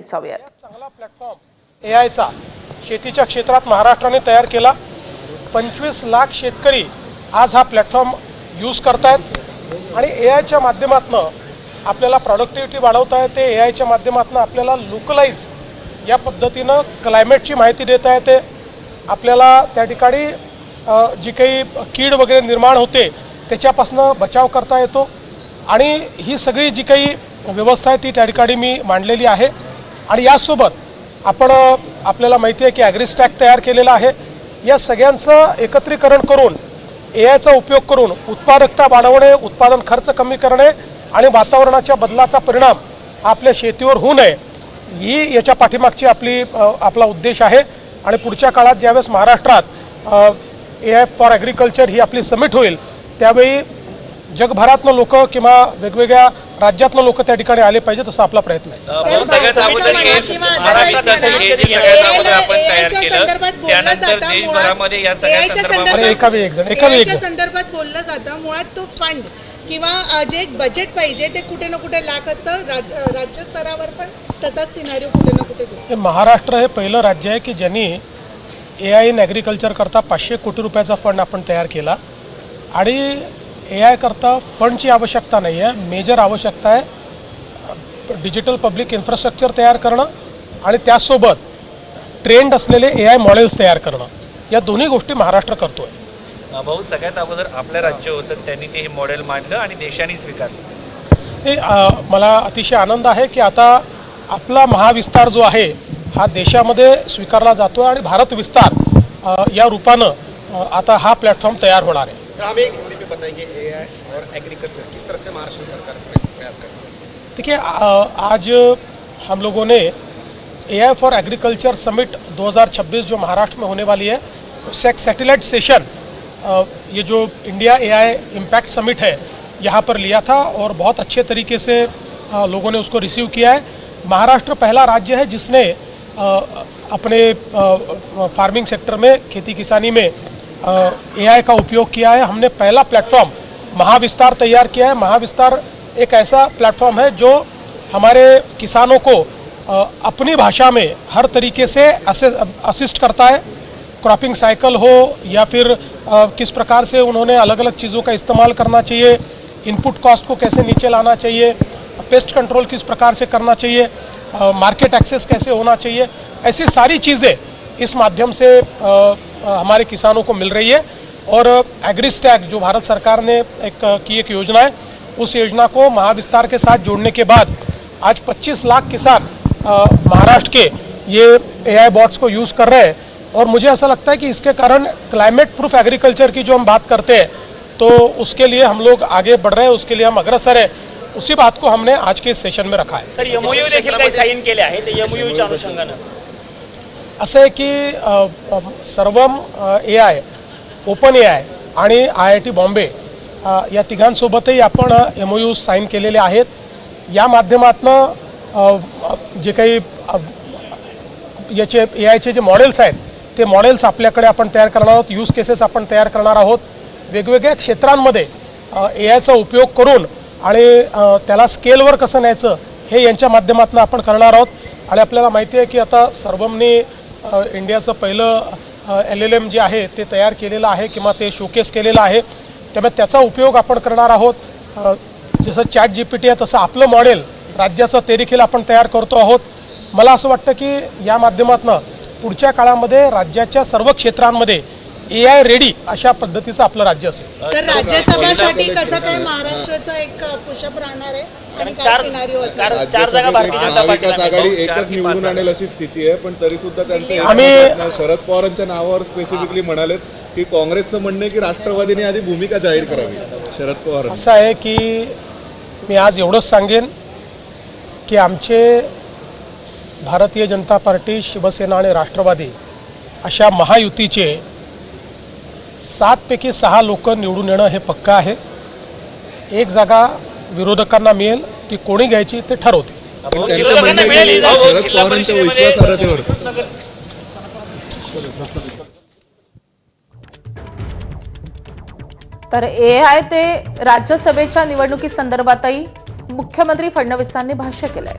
चांगला प्लॅटफॉर्म एआयचा शेतीच्या क्षेत्रात महाराष्ट्राने तयार केला। 25 लाख शेतकरी आज हा प्लॅटफॉर्म यूज करतायत आणि एआयच्या माध्यमातून आपल्याला प्रोडक्टिव्हिटी वाढवता येते। एआयच्या माध्यमातून आपल्याला लोकलाइज या पद्धतीनं क्लायमेटची माहिती देता येते। आपल्याला त्या ठिकाणी जी काही कीड वगैरे निर्माण होते त्याच्यापासून बचाव करता येतो आणि ही सगळी जी काही व्यवस्था आहे ती त्या ठिकाणी मी मांडलेली आहे। आणि यासोबत आपण आपल्याला माहिती आहे की ॲग्रीस्टॅक तयार केलेला आहे। या सगळ्यांचं एकत्रीकरण करून एआयचा उपयोग करून उत्पादकता वाढवणे, उत्पादन खर्च कमी करणे आणि वातावरणाच्या बदलाचा परिणाम आपल्या शेतीवर होऊ नये ही याच्या पाठीमागची आपला उद्देश आहे। आणि पुढच्या काळात ज्यावेळेस महाराष्ट्रात एआय फॉर ॲग्रिकल्चर ही आपली समिट होईल त्यावेळी जगभरातनं लोक किंवा वेगवेगळ्या राज्यातनं लोक त्या ठिकाणी आले पाहिजे तसा आपला प्रयत्न आहे। संदर्भात बोललं जातं मुळात तो फंड किंवा जे बजेट पाहिजे ते कुठे ना कुठे लॅक असतं। राज्य स्तरावर पण तसाच सिनारिओ कुठे ना कुठे दिसतो। महाराष्ट्र हे पहिलं राज्य आहे की ज्यांनी एआय इन ॲग्रिकल्चर करता 500 कोटी रुपयाचा फंड आपण तयार केला आणि एआय करता फंडची आवश्यकता नाही आहे। मेजर आवश्यकता आहे डिजिटल पब्लिक इन्फ्रास्ट्रक्चर तयार करणं आणि त्यासोबत ट्रेंड असलेले एआय मॉडेल्स तयार करणं। या दोन्ही गोष्टी महाराष्ट्र करतोय। भाऊ सगळ्यात अगोदर आपलं राज्य होतं त्यांनी ते हे मॉडेल मांडलं आणि देशाने स्वीकारलं। हे मला अतिशय आनंद आहे की आता आपला महाविस्तार जो आहे हा देशामध्ये स्वीकारला जातोय आणि भारत विस्तार या रूपानं आता हा प्लॅटफॉर्म तयार होणार आहे। बताएंगे एआई और एग्रीकल्चर किस तरह से महाराष्ट्र सरकार प्रयास कर रही है? देखिए आज हम लोगों ने एआई फॉर एग्रीकल्चर समिट 2026 जो महाराष्ट्र में होने वाली है उससे एक सैटेलाइट सेशन ये जो इंडिया एआई इम्पैक्ट समिट है यहाँ पर लिया था और बहुत अच्छे तरीके से लोगों ने उसको रिसीव किया है। महाराष्ट्र पहला राज्य है जिसने अपने फार्मिंग सेक्टर में खेती किसानी में एआई का उपयोग किया है। हमने पहला प्लेटफॉर्म महाविस्तार तैयार किया है। महाविस्तार एक ऐसा प्लेटफॉर्म है जो हमारे किसानों को अपनी भाषा में हर तरीके से असिस्ट करता है। क्रॉपिंग साइकिल हो या फिर किस प्रकार से उन्होंने अलग अलग चीज़ों का इस्तेमाल करना चाहिए, इनपुट कॉस्ट को कैसे नीचे लाना चाहिए, पेस्ट कंट्रोल किस प्रकार से करना चाहिए, मार्केट एक्सेस कैसे होना चाहिए, ऐसी सारी चीज़ें इस माध्यम से हमारे किसानों को मिल रही है। और एग्रीस्टैक जो भारत सरकार ने एक योजना है उस योजना को महाविस्तार के साथ जोड़ने के बाद आज 25 लाख किसान महाराष्ट्र के ये एआई बॉट्स को यूज़ कर रहे हैं। और मुझे ऐसा लगता है कि इसके कारण क्लाइमेट प्रूफ एग्रीकल्चर की जो हम बात करते हैं तो उसके लिए हम लोग आगे बढ़ रहे हैं, उसके लिए हम अग्रसर है। उसी बात को हमने आज के सेशन में रखा है। सर एमओयू देखील काही साइन केले आहे ते एमओयूच्या अनुषंगाने असं आहे की सर्वम एआय, ओपन एआय आणि IIT बॉम्बे या तिघांसोबतही आपण एमओयू साईन केलेले आहेत। या माध्यमातून जे काही याचे एआयचे जे मॉडेल्स आहेत ते मॉडेल्स आपल्याकडे आपण तयार करणार आहोत, यूज केसेस आपण तयार करणार आहोत। वेगवेगळ्या क्षेत्रांमध्ये एआयचा उपयोग करून आणि त्याला स्केलवर कसं न्यायचं हे यांच्या माध्यमातून आपण करणार आहोत। आणि आपल्याला माहिती आहे की आता सर्वमने इंडियाचं पहिलं LLM जे आहे ते तयार केलेलं आहे किंवा ते शोकेस केलेलं आहे, त्यामुळे त्याचा उपयोग आपण करणार आहोत। जसं ChatGPT आहे तसं आपलं मॉडेल राज्याचं ते देखील आपण तयार करतो आहोत। मला असं वाटतं की या माध्यमातून पुढच्या काळामध्ये राज्याच्या सर्व क्षेत्रांमध्ये एआय रेडी अशा पद्धतीचं आपलं राज्य असेल। सर राज्यसभासाठी कसं काय महाराष्ट्राचा एक पुशअप राहणार आहे आणि काय सिनारिओ असणार? 4 जागा भारतीय जनता महाविकास आघाडी एकच निवडून आणेल अशी स्थिती आहे, पण तरी सुद्धा त्यांचे शरद पवारांच्या नावावर स्पेसिफिकली म्हणालेत की काँग्रेसचं म्हणणं आहे की राष्ट्रवादीने आधी भूमिका जाहीर करावी। शरद पवार असं आहे की मी आज एवढंच सांगेन की आमचे भारतीय जनता पार्टी, शिवसेना आणि राष्ट्रवादी अशा महायुतीचे 7 पैकी 6 लोक निवडून येणं हे पक्का आहे। एक जागा विरोधकांना मिळेल, ती कोणी घ्यायची ते ठरवते। शरद पवारांच्या विश्वासार्हतेवर तर एआय ते राज्यसभेच्या निवडणुकी संदर्भातही मुख्यमंत्री फडणवीसांनी भाष्य केलंय।